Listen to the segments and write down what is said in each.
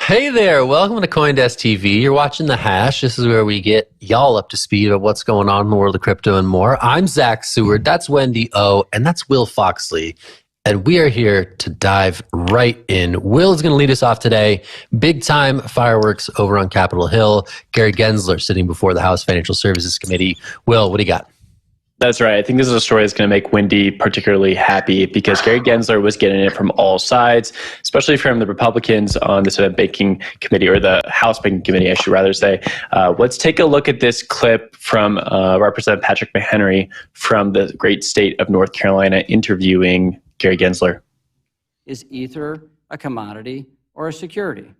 Hey there, welcome to CoinDesk TV. You're watching The Hash. This is where we get y'all up to speed of what's going on in the world of crypto and more. I'm Zach Seward, that's Wendy O, and that's Will Foxley. And we are here to dive right in. Will is going to lead us off today. Big time fireworks over on Capitol Hill. Gary Gensler sitting before the House Financial Services Committee. Will, what do you got? That's right. I think this is a story that's going to make Wendy particularly happy because Gary Gensler was getting it from all sides, especially from the Republicans on the Senate Banking Committee, or the House Banking Committee, I should rather say. Let's take a look at this clip from Representative Patrick McHenry from the great state of North Carolina interviewing Gary Gensler. Is Ether a commodity or a security?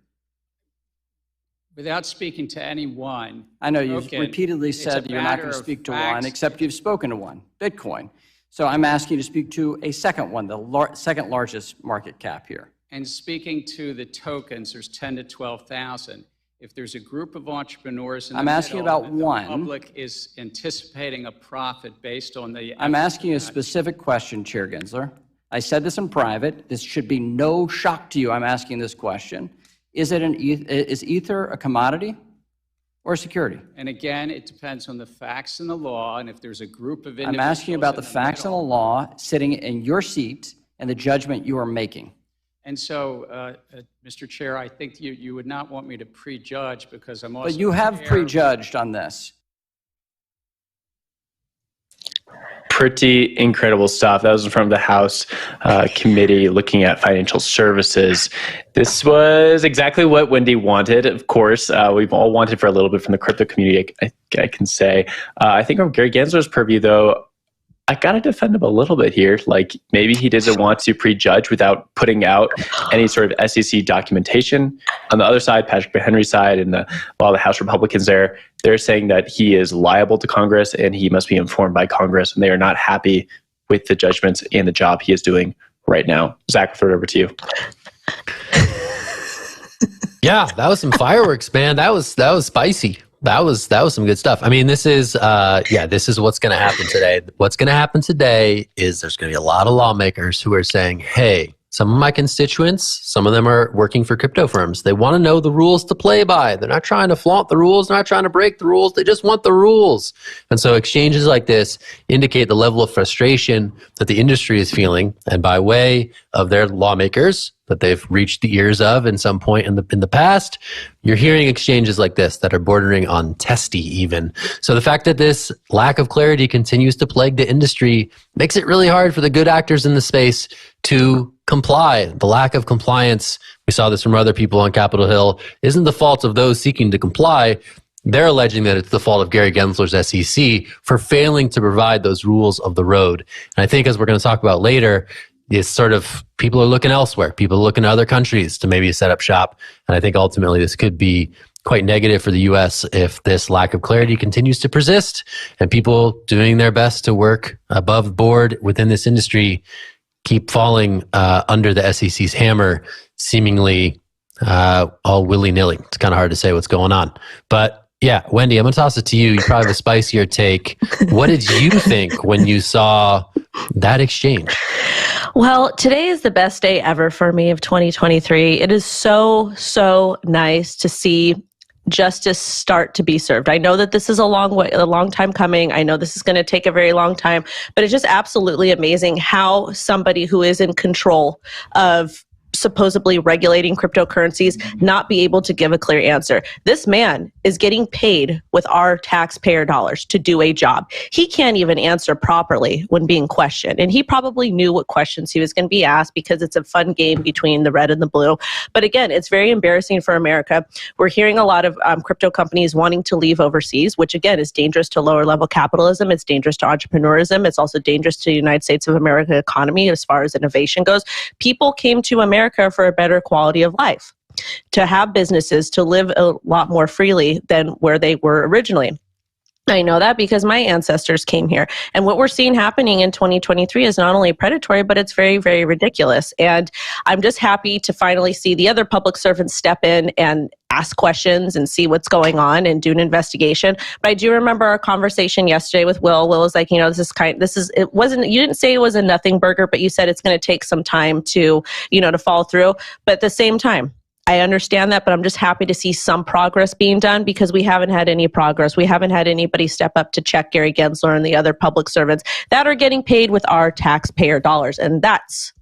Without speaking to anyone. I know you've repeatedly said you're not going to speak to one, except you've spoken to one, Bitcoin. So I'm asking you to speak to a second one, the second largest market cap here. And speaking to the tokens, there's 10 to 12,000. If there's a group of entrepreneurs in the asking middle, about one. The public is anticipating a profit based on the... I'm asking you a specific question, Chair Gensler. I said this in private. This should be no shock to you. I'm asking this question. Is Ether a commodity or a security? And again, it depends on the facts and the law. And if there's a group of individuals... I'm asking you about the facts and the law sitting in your seat and the judgment you are making. And so, Mr. Chair, I think you would not want me to prejudge because I'm also... But you have prejudged on this. Pretty incredible stuff. That was from the House Committee looking at financial services. This was exactly what Wendy wanted. Of course, we've all wanted for a little bit from the crypto community, I can say. I think from Gary Gensler's purview, though, I got to defend him a little bit here. Like, maybe he doesn't want to prejudge without putting out any sort of SEC documentation. On the other side, Patrick McHenry's side, and a lot of the House Republicans there, they're saying that he is liable to Congress and he must be informed by Congress, and they are not happy with the judgments and the job he is doing right now. Zach, I'll throw it over to you. Yeah, that was some fireworks, man. That was spicy. That was some good stuff. I mean, this is what's going to happen today. What's going to happen today is there's going to be a lot of lawmakers who are saying, hey, some of my constituents, some of them are working for crypto firms. They want to know the rules to play by. They're not trying to flaunt the rules. They're not trying to break the rules. They just want the rules. And so exchanges like this indicate the level of frustration that the industry is feeling. And by way of their lawmakers that they've reached the ears of in some point in the past, you're hearing exchanges like this that are bordering on testy even. So the fact that this lack of clarity continues to plague the industry makes it really hard for the good actors in the space to comply. The lack of compliance, we saw this from other people on Capitol Hill, isn't the fault of those seeking to comply. They're alleging that it's the fault of Gary Gensler's SEC for failing to provide those rules of the road. And I think, as we're going to talk about later, is sort of people are looking elsewhere. People are looking to other countries to maybe set up shop. And I think ultimately this could be quite negative for the U.S. if this lack of clarity continues to persist and people doing their best to work above board within this industry keep falling under the SEC's hammer, seemingly all willy-nilly. It's kind of hard to say what's going on. But yeah, Wendy, I'm going to toss it to you. You probably have a spicier take. What did you think when you saw that exchange? Well, today is the best day ever for me of 2023. It is so nice to see justice start to be served. I know that this is a long time coming. I know this is going to take a very long time, but it's just absolutely amazing how somebody who is in control of supposedly regulating cryptocurrencies not be able to give a clear answer. This man is getting paid with our taxpayer dollars to do a job. He can't even answer properly when being questioned. And he probably knew what questions he was going to be asked because it's a fun game between the red and the blue. But again, it's very embarrassing for America. We're hearing a lot of crypto companies wanting to leave overseas, which again is dangerous to lower level capitalism. It's dangerous to entrepreneurism. It's also dangerous to the United States of America economy as far as innovation goes. People came to America for a better quality of life, to have businesses, to live a lot more freely than where they were originally. I know that because my ancestors came here. And what we're seeing happening in 2023 is not only predatory, but it's very, very ridiculous. And I'm just happy to finally see the other public servants step in and ask questions and see what's going on and do an investigation. But I do remember our conversation yesterday with Will. Will was like, you know, you didn't say it was a nothing burger, but you said it's going to take some time to, to follow through. But at the same time, I understand that, but I'm just happy to see some progress being done because we haven't had any progress. We haven't had anybody step up to check Gary Gensler and the other public servants that are getting paid with our taxpayer dollars. And that's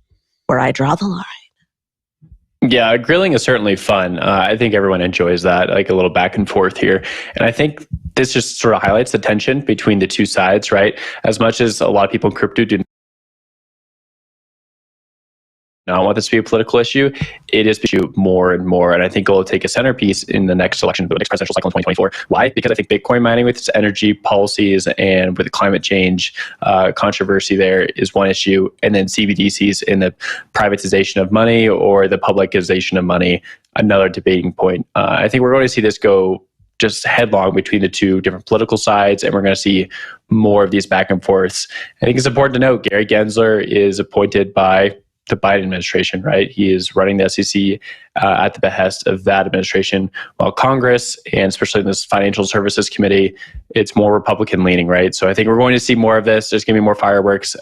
where I draw the line. Yeah, grilling is certainly fun. I think everyone enjoys that, like a little back and forth here. And I think this just sort of highlights the tension between the two sides, right? As much as a lot of people in crypto do not want this to be a political issue, it is an issue more and more. And I think it will take a centerpiece in the next election, the next presidential cycle in 2024. Why? Because I think Bitcoin mining with its energy policies and with the climate change controversy there is one issue. And then CBDCs in the privatization of money or the publicization of money, another debating point. I think we're going to see this go just headlong between the two different political sides, and we're going to see more of these back and forths. I think it's important to note Gary Gensler is appointed by the Biden administration, right? He is running the SEC at the behest of that administration, while Congress, and especially in this Financial Services Committee, it's more Republican leaning, right? So I think we're going to see more of this. There's going to be more fireworks.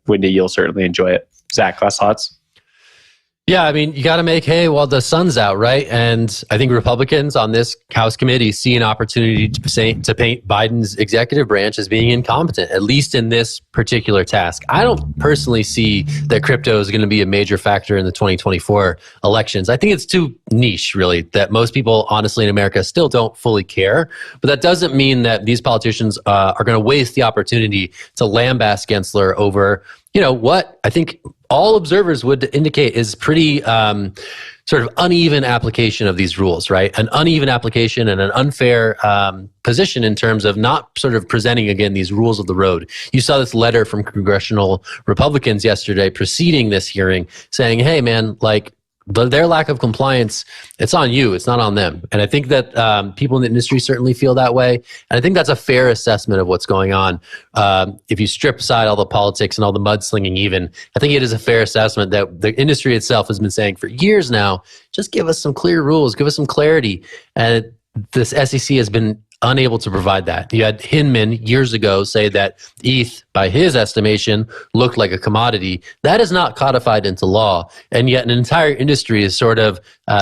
Wendy, you'll certainly enjoy it. Zach, last thoughts? Yeah, I mean, you got to make hay while the sun's out, right? And I think Republicans on this House committee see an opportunity to paint Biden's executive branch as being incompetent, at least in this particular task. I don't personally see that crypto is going to be a major factor in the 2024 elections. I think it's too niche, really, that most people, honestly, in America still don't fully care. But that doesn't mean that these politicians are going to waste the opportunity to lambaste Gensler over, what I think all observers would indicate is pretty sort of uneven application of these rules, right? An uneven application and an unfair position in terms of not sort of presenting, again, these rules of the road. You saw this letter from congressional Republicans yesterday preceding this hearing saying, hey, man, their lack of compliance, it's on you, it's not on them. And I think that people in the industry certainly feel that way. And I think that's a fair assessment of what's going on. If you strip aside all the politics and all the mudslinging even, I think it is a fair assessment that the industry itself has been saying for years now, just give us some clear rules, give us some clarity. And this SEC has been unable to provide that. You had Hinman years ago say that ETH, by his estimation, looked like a commodity. That is not codified into law, and yet an entire industry has sort of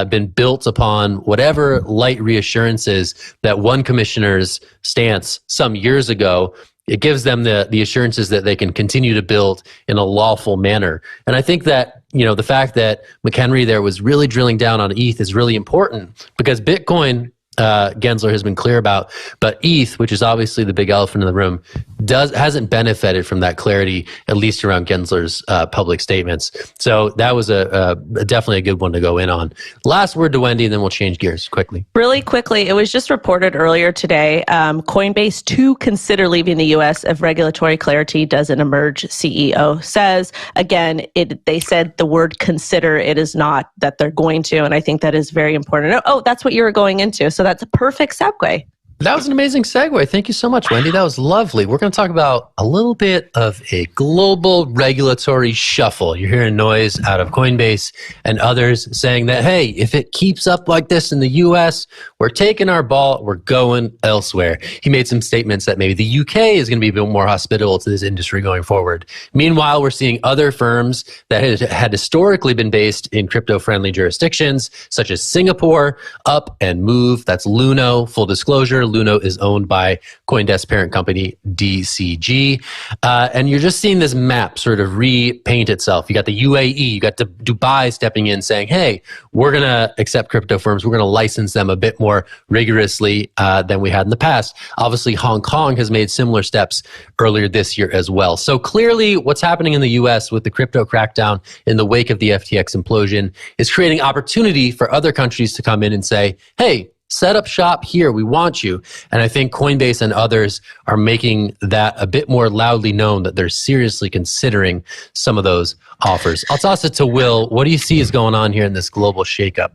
been built upon whatever light reassurances that one commissioner's stance some years ago. It gives them the assurances that they can continue to build in a lawful manner. And I think that, the fact that McHenry there was really drilling down on ETH is really important because Bitcoin, Gensler has been clear about, but ETH, which is obviously the big elephant in the room, hasn't benefited from that clarity, at least around Gensler's public statements. So that was definitely a good one to go in on. Last word to Wendy, and then we'll change gears quickly. Really quickly, it was just reported earlier today, Coinbase to consider leaving the U.S. if regulatory clarity doesn't emerge, CEO says. Again, they said the word consider, it is not that they're going to, and I think that is very important. Oh, that's what you were going into. So that's a perfect segue. That was an amazing segue. Thank you so much, Wendy. That was lovely. We're going to talk about a little bit of a global regulatory shuffle. You're hearing noise out of Coinbase and others saying that, hey, if it keeps up like this in the U.S., we're taking our ball, we're going elsewhere. He made some statements that maybe the UK is going to be a bit more hospitable to this industry going forward. Meanwhile, we're seeing other firms that had historically been based in crypto-friendly jurisdictions, such as Singapore, up and move. That's Luno, full disclosure. Luno is owned by CoinDesk parent company DCG. And you're just seeing this map sort of repaint itself. You got the UAE, you got the Dubai stepping in saying, hey, we're going to accept crypto firms. We're going to license them a bit more rigorously than we had in the past. Obviously, Hong Kong has made similar steps earlier this year as well. So clearly what's happening in the US with the crypto crackdown in the wake of the FTX implosion is creating opportunity for other countries to come in and say, hey, set up shop here. We want you. And I think Coinbase and others are making that a bit more loudly known that they're seriously considering some of those offers. I'll toss it to Will. What do you see is going on here in this global shakeup?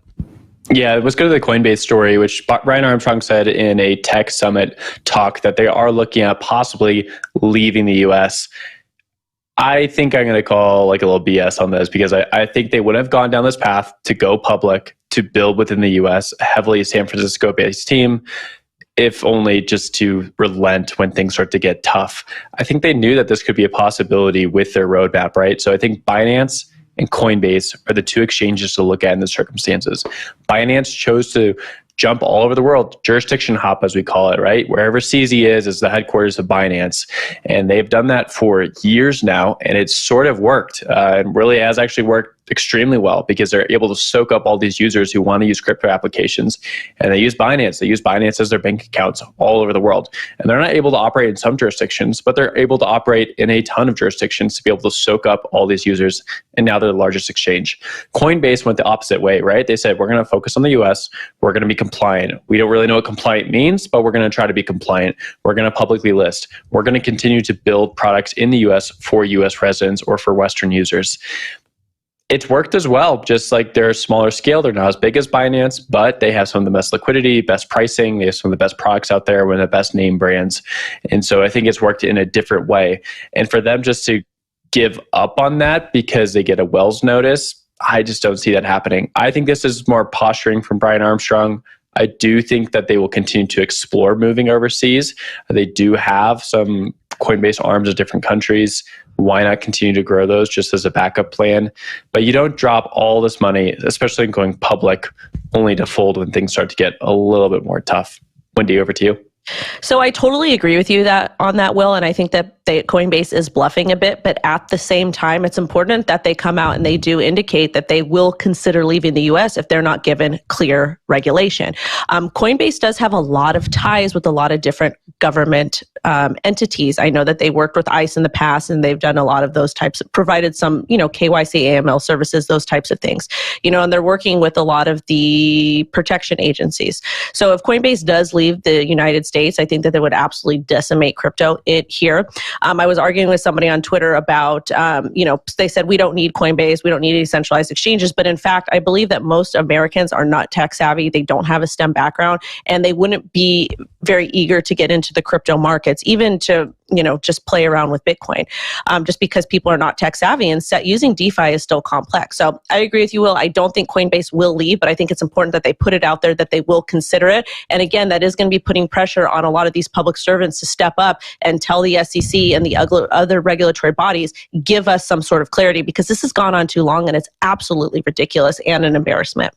Yeah, let's go to the Coinbase story, which Brian Armstrong said in a tech summit talk that they are looking at possibly leaving the US. I think I'm going to call like a little BS on this because I think they would have gone down this path to go public, to build within the US, a heavily San Francisco-based team, if only just to relent when things start to get tough. I think they knew that this could be a possibility with their roadmap, right? So I think Binance and Coinbase are the two exchanges to look at in the circumstances. Binance chose to jump all over the world, jurisdiction hop, as we call it, right? Wherever CZ is the headquarters of Binance. And they've done that for years now, and it's sort of worked. And really has actually worked extremely well because they're able to soak up all these users who want to use crypto applications. And they use Binance. They use Binance as their bank accounts all over the world. And they're not able to operate in some jurisdictions, but they're able to operate in a ton of jurisdictions to be able to soak up all these users. And now they're the largest exchange. Coinbase went the opposite way, right? They said, we're going to focus on the US. We're going to be compliant. We don't really know what compliant means, but we're going to try to be compliant. We're going to publicly list. We're going to continue to build products in the US for US residents or for Western users. It's worked as well, just like they're a smaller scale. They're not as big as Binance, but they have some of the best liquidity, best pricing. They have some of the best products out there, one of the best name brands. And so I think it's worked in a different way. And for them just to give up on that because they get a Wells notice, I just don't see that happening. I think this is more posturing from Brian Armstrong. I do think that they will continue to explore moving overseas. They do have some Coinbase arms of different countries. Why not continue to grow those just as a backup plan? But you don't drop all this money, especially in going public, only to fold when things start to get a little bit more tough. Wendy, over to you. So I totally agree with you on that, Will, and I think that Coinbase is bluffing a bit, but at the same time, it's important that they come out and they do indicate that they will consider leaving the U.S. if they're not given clear regulation. Coinbase does have a lot of ties with a lot of different government entities. I know that they worked with ICE in the past, and they've done a lot of those types, provided some, KYC, AML services, those types of things, and they're working with a lot of the protection agencies. So if Coinbase does leave the United States, I think that they would absolutely decimate crypto here. I was arguing with somebody on Twitter about, they said we don't need Coinbase, we don't need any centralized exchanges. But in fact, I believe that most Americans are not tech savvy. They don't have a STEM background, and they wouldn't be very eager to get into the crypto markets, even to just play around with Bitcoin, just because people are not tech savvy, and using DeFi is still complex. So I agree with you, Will. I don't think Coinbase will leave, but I think it's important that they put it out there that they will consider it. And again, that is going to be putting pressure on a lot of these public servants to step up and tell the SEC and the other regulatory bodies, give us some sort of clarity, because this has gone on too long and it's absolutely ridiculous and an embarrassment.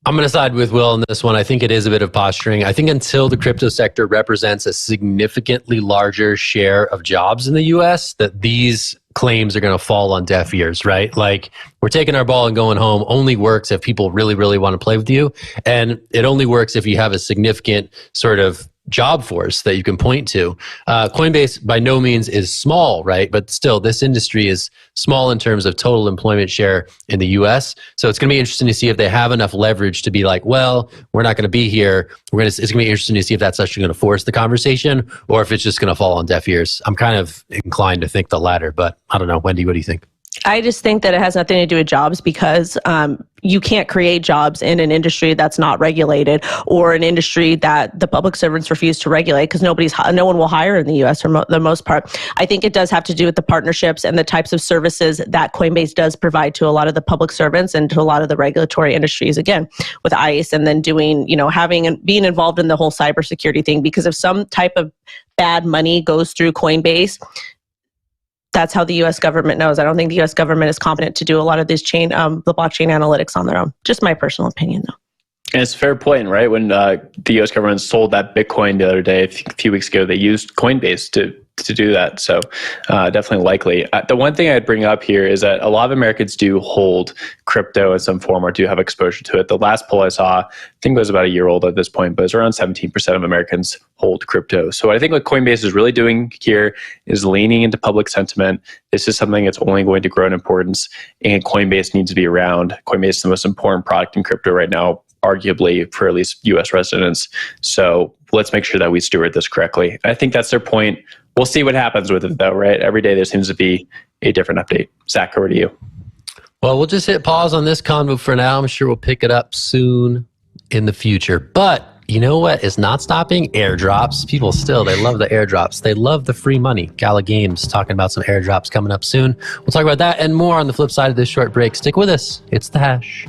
I'm going to side with Will on this one. I think it is a bit of posturing. I think until the crypto sector represents a significantly larger share of jobs in the US, that these claims are going to fall on deaf ears, right? Like, we're taking our ball and going home only works if people really, really want to play with you. And it only works if you have a significant sort of job force that you can point to. Coinbase by no means is small, right? But still, this industry is small in terms of total employment share in the US. So it's going to be interesting to see if they have enough leverage to be like, well, we're not going to be here. It's going to be interesting to see if that's actually going to force the conversation or if it's just going to fall on deaf ears. I'm kind of inclined to think the latter, but I don't know. Wendy, what do you think? I just think that it has nothing to do with jobs, because you can't create jobs in an industry that's not regulated, or an industry that the public servants refuse to regulate, because no one will hire in the U.S. for the most part. I think it does have to do with the partnerships and the types of services that Coinbase does provide to a lot of the public servants and to a lot of the regulatory industries, again, with ICE, and then doing, having and being involved in the whole cybersecurity thing, because if some type of bad money goes through Coinbase, that's how the U.S. government knows. I don't think the U.S. government is competent to do a lot of these the blockchain analytics on their own. Just my personal opinion, though. And it's a fair point, right? When the U.S. government sold that Bitcoin the other day, a few weeks ago, they used Coinbase to do that. So definitely likely. The one thing I'd bring up here is that a lot of Americans do hold crypto in some form or do have exposure to it. The last poll I saw, I think it was about a year old at this point, but it's around 17% of Americans hold crypto. So I think what Coinbase is really doing here is leaning into public sentiment. This is something that's only going to grow in importance, and Coinbase needs to be around. Coinbase is the most important product in crypto right now, arguably, for at least U.S. residents. So let's make sure that we steward this correctly. I think that's their point. We'll see what happens with it, though, right? Every day there seems to be a different update. Zach, over to you. Well, we'll just hit pause on this convo for now. I'm sure we'll pick it up soon in the future. But you know what is not stopping? Airdrops. People still, they love the airdrops. They love the free money. Gala Games talking about some airdrops coming up soon. We'll talk about that and more on the flip side of this short break. Stick with us. It's The Hash.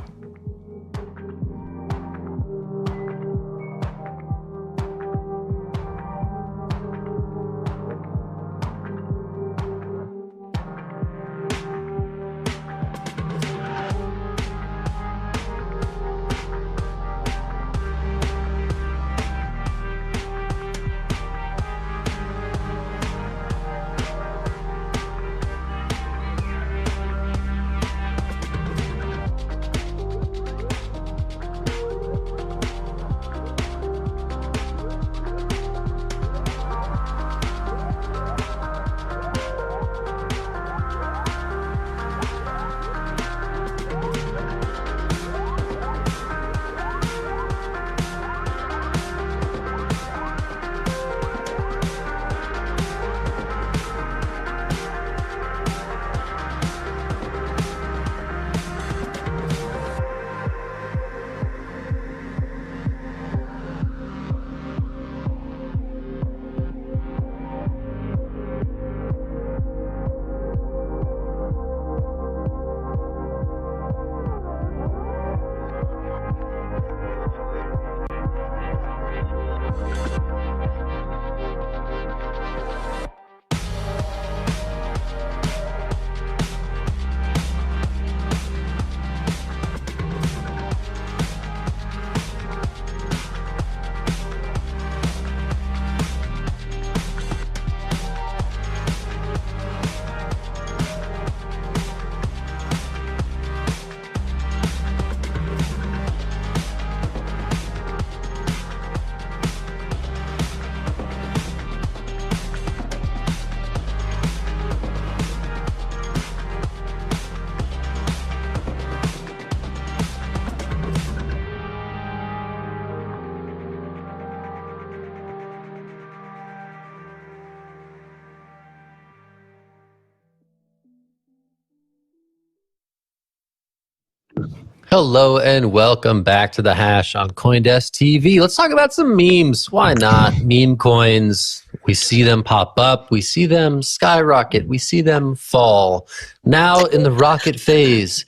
Hello and welcome back to the Hash on CoinDesk TV. Let's talk about some memes. Why not? Meme coins. We see them pop up. We see them skyrocket. We see them fall. Now in the rocket phase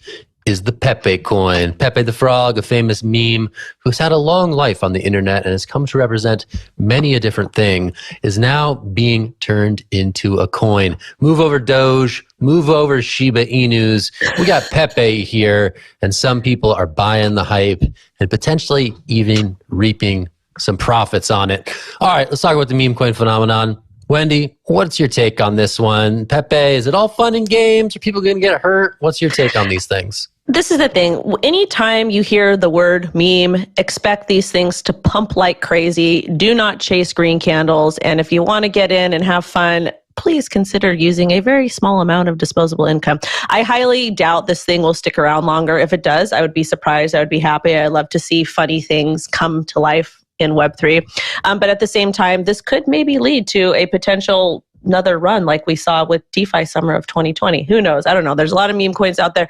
is the Pepe coin. Pepe the Frog, a famous meme who's had a long life on the internet and has come to represent many a different thing, is now being turned into a coin. Move over Doge, move over Shiba Inus. We got Pepe here, and some people are buying the hype and potentially even reaping some profits on it. All right, let's talk about the meme coin phenomenon. Wendy, what's your take on this one? Pepe, is it all fun and games? Are people going to get hurt? What's your take on these things? This is the thing. Anytime you hear the word meme, expect these things to pump like crazy. Do not chase green candles. And if you want to get in and have fun, please consider using a very small amount of disposable income. I highly doubt this thing will stick around longer. If it does, I would be surprised. I would be happy. I love to see funny things come to life in Web3. But at the same time, this could maybe lead to a potential another run like we saw with DeFi summer of 2020. Who knows? I don't know. There's a lot of meme coins out there.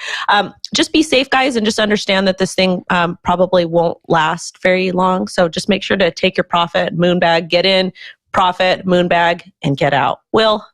Just be safe, guys, and just understand that this thing probably won't last very long. So just make sure to take your profit, moonbag, get in, profit, moonbag, and get out. Will?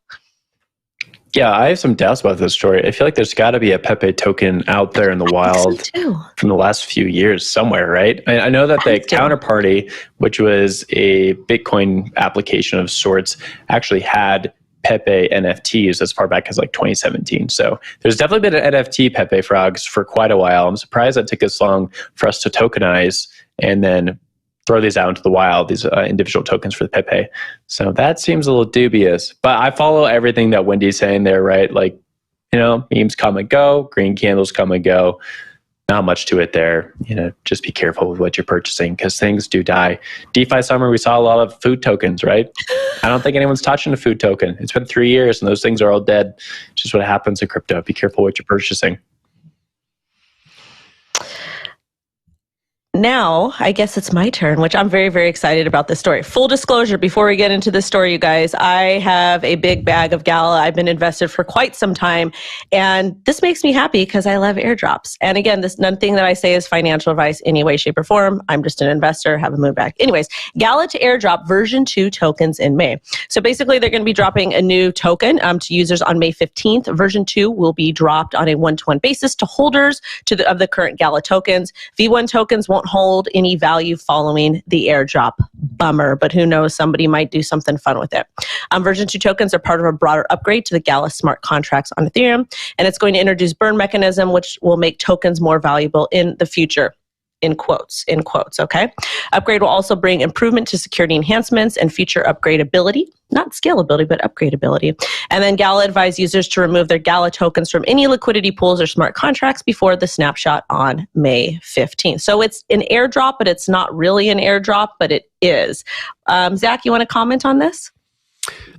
Yeah, I have some doubts about this story. I feel like there's got to be a Pepe token out there in the wild from the last few years somewhere, right? I know that the counterparty, which was a Bitcoin application of sorts, actually had Pepe NFTs as far back as like 2017. So there's definitely been an NFT Pepe frogs for quite a while. I'm surprised that took this long for us to tokenize and then throw these out into the wild, these individual tokens for the Pepe. So that seems a little dubious. But I follow everything that Wendy's saying there, right? Like, you know, memes come and go, green candles come and go. Not much to it there. You know, just be careful with what you're purchasing because things do die. DeFi summer, we saw a lot of food tokens, right? I don't think anyone's touching a food token. It's been 3 years and those things are all dead. It's just what happens in crypto. Be careful what you're purchasing. Now, I guess it's my turn, which I'm very, very excited about this story. Full disclosure, before we get into this story, you guys, I have a big bag of Gala. I've been invested for quite some time, and this makes me happy because I love airdrops. And again, this nothing that I say is financial advice any way, shape, or form. I'm just an investor, have a moon bag. Anyways, Gala to airdrop version 2 tokens in May. So basically, they're going to be dropping a new token to users on May 15th. Version 2 will be dropped on a one-to-one basis to holders of the current Gala tokens. V1 tokens won't hold any value following the airdrop. Bummer, but who knows? Somebody might do something fun with it. Version 2 tokens are part of a broader upgrade to the Gala smart contracts on Ethereum, and it's going to introduce burn mechanism, which will make tokens more valuable in the future. In quotes, okay? Upgrade will also bring improvement to security enhancements and feature upgradability, not scalability, but upgradability. And then Gala advised users to remove their Gala tokens from any liquidity pools or smart contracts before the snapshot on May 15th. So it's an airdrop, but it's not really an airdrop, but it is. Zach, you want to comment on this?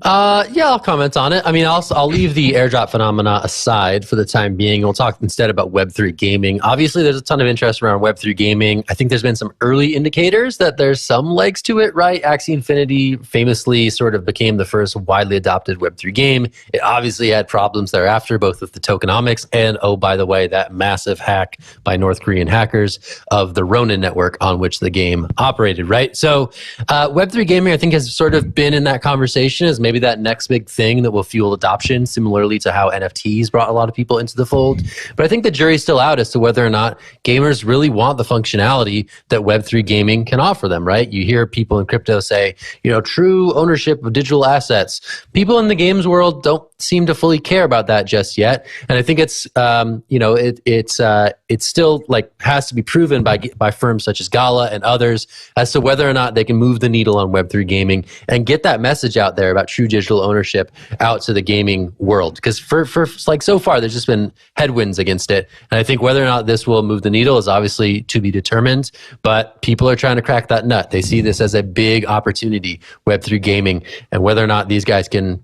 Yeah, I'll comment on it. I mean, I'll leave the airdrop phenomena aside for the time being. We'll talk instead about Web3 gaming. Obviously, there's a ton of interest around Web3 gaming. I think there's been some early indicators that there's some legs to it, right? Axie Infinity famously sort of became the first widely adopted Web3 game. It obviously had problems thereafter, both with the tokenomics and, oh, by the way, that massive hack by North Korean hackers of the Ronin network on which the game operated, right? So Web3 gaming, I think, has sort of been in that conversation as maybe that next big thing that will fuel adoption, similarly to how NFTs brought a lot of people into the fold. But I think the jury's still out as to whether or not gamers really want the functionality that Web3 gaming can offer them, right? You hear people in crypto say, you know, true ownership of digital assets. People in the games world don't seem to fully care about that just yet. And I think it's, you know, it's still like has to be proven by firms such as Gala and others as to whether or not they can move the needle on Web3 gaming and get that message out there about true digital ownership out to the gaming world. Because for like so far, there's just been headwinds against it. And I think whether or not this will move the needle is obviously to be determined, but people are trying to crack that nut. They see this as a big opportunity, Web3 gaming, and whether or not these guys can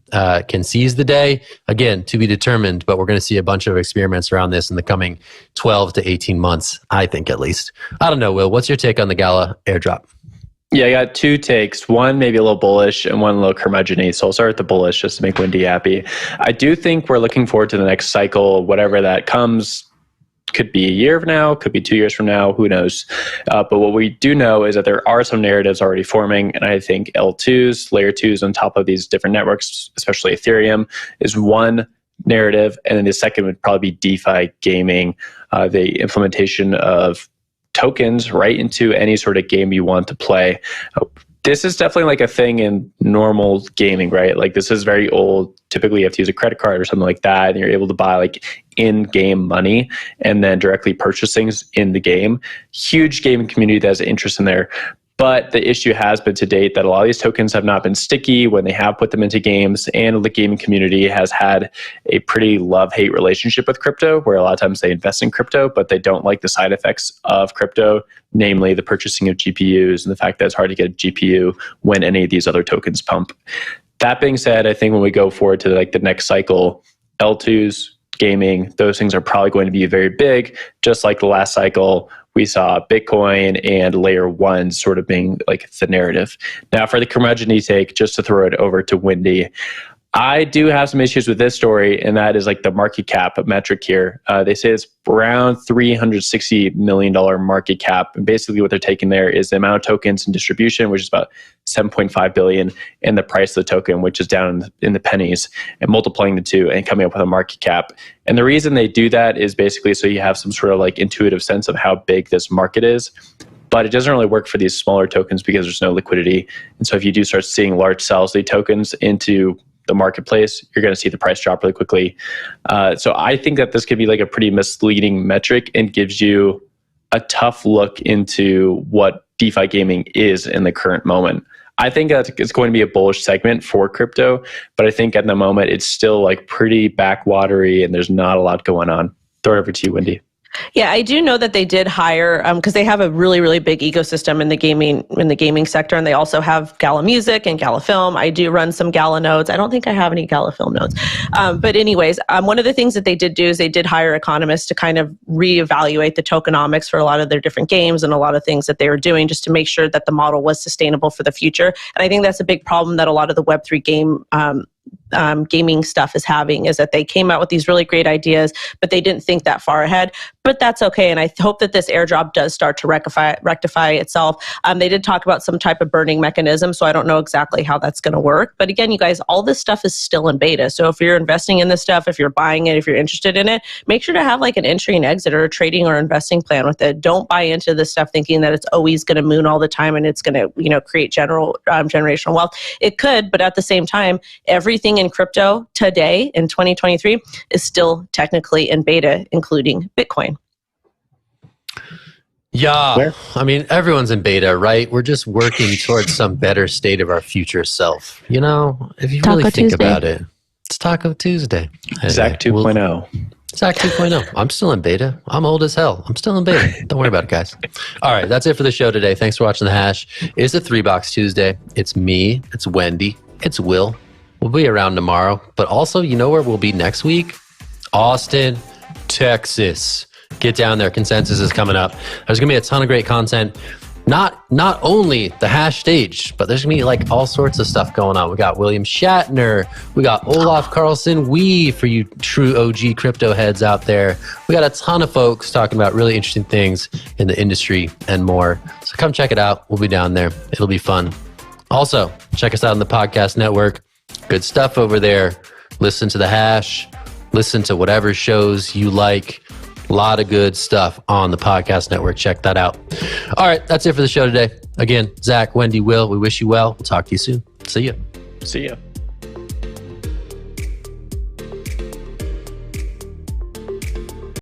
seize the day, again, to be determined, but we're going to see a bunch of experiments around this in the coming 12 to 18 months, I think at least. I don't know, Will, what's your take on the Gala airdrop? Yeah, I got two takes. One maybe a little bullish and one a little curmudgeon-y. So I'll start with the bullish just to make Wendy happy. I do think we're looking forward to the next cycle, whatever that comes, Could be a year from now, could be 2 years from now, who knows? But what we do know is that there are some narratives already forming, and I think L2s, layer 2s on top of these different networks, especially Ethereum, is one narrative, and then the second would probably be DeFi gaming, the implementation of tokens right into any sort of game you want to play. This is definitely like a thing in normal gaming, right? Like this is very old. Typically you have to use a credit card or something like that, and you're able to buy like in-game money and then directly purchase things in the game. Huge gaming community that has interest in there. But the issue has been to date that a lot of these tokens have not been sticky when they have put them into games, and the gaming community has had a pretty love-hate relationship with crypto, where a lot of times they invest in crypto, but they don't like the side effects of crypto, namely the purchasing of GPUs and the fact that it's hard to get a GPU when any of these other tokens pump. That being said, I think when we go forward to like the next cycle, L2s, gaming, those things are probably going to be very big, just like the last cycle. We saw Bitcoin and layer 1 sort of being like the narrative. Now for the curmudgeon-y take, just to throw it over to Wendy, I do have some issues with this story, and that is like the market cap metric here. They say it's around $360 million market cap. And basically what they're taking there is the amount of tokens in distribution, which is about 7.5 billion, and the price of the token, which is down in the pennies, and multiplying the two and coming up with a market cap. And the reason they do that is basically so you have some sort of like intuitive sense of how big this market is. But it doesn't really work for these smaller tokens because there's no liquidity. And so if you do start seeing large sells of tokens into the marketplace, you're going to see the price drop really quickly. So I think that this could be like a pretty misleading metric and gives you a tough look into what DeFi gaming is in the current moment. I think that it's going to be a bullish segment for crypto, but I think at the moment it's still like pretty backwatery and there's not a lot going on. Throw it over to you, Wendy. Yeah, I do know that they did hire because they have a really, really big ecosystem in the gaming sector, and they also have Gala Music and Gala Film. I do run some Gala nodes. I don't think I have any Gala Film nodes, but anyways, one of the things that they did do is they did hire economists to kind of reevaluate the tokenomics for a lot of their different games and a lot of things that they were doing just to make sure that the model was sustainable for the future. And I think that's a big problem that a lot of the Web3 gaming stuff is having, is that they came out with these really great ideas, but they didn't think that far ahead. But that's okay, and I hope that this airdrop does start to rectify itself. They did talk about some type of burning mechanism, so I don't know exactly how that's going to work. But again, you guys, all this stuff is still in beta. So if you're investing in this stuff, if you're buying it, if you're interested in it, make sure to have like an entry and exit or a trading or investing plan with it. Don't buy into this stuff thinking that it's always going to moon all the time and it's going to create generational wealth. It could, but at the same time, everything in crypto today in 2023 is still technically in beta, including Bitcoin. Yeah, Where? I mean, everyone's in beta, right? We're just working towards some better state of our future self. You know, if you really think about it, it's Taco Tuesday. Zach 2.0. Zach 2.0. I'm still in beta. I'm old as hell. I'm still in beta. Don't worry about it, guys. All right, that's it for the show today. Thanks for watching The Hash. It's a 3-Box Tuesday. It's me. It's Wendy. It's Will. We'll be around tomorrow. But also, you know where we'll be next week? Austin, Texas. Get down there. Consensus is coming up. There's going to be a ton of great content. Not only the Hash stage, but there's going to be like all sorts of stuff going on. We got William Shatner. We got Olaf Carlson Wee for you true OG crypto heads out there. We got a ton of folks talking about really interesting things in the industry and more. So come check it out. We'll be down there. It'll be fun. Also, check us out on the podcast network. Good stuff over there. Listen to The Hash. Listen to whatever shows you like. A lot of good stuff on the podcast network. Check that out. All right, that's it for the show today. Again, Zach, Wendy, Will, we wish you well. We'll talk to you soon. See ya. See ya.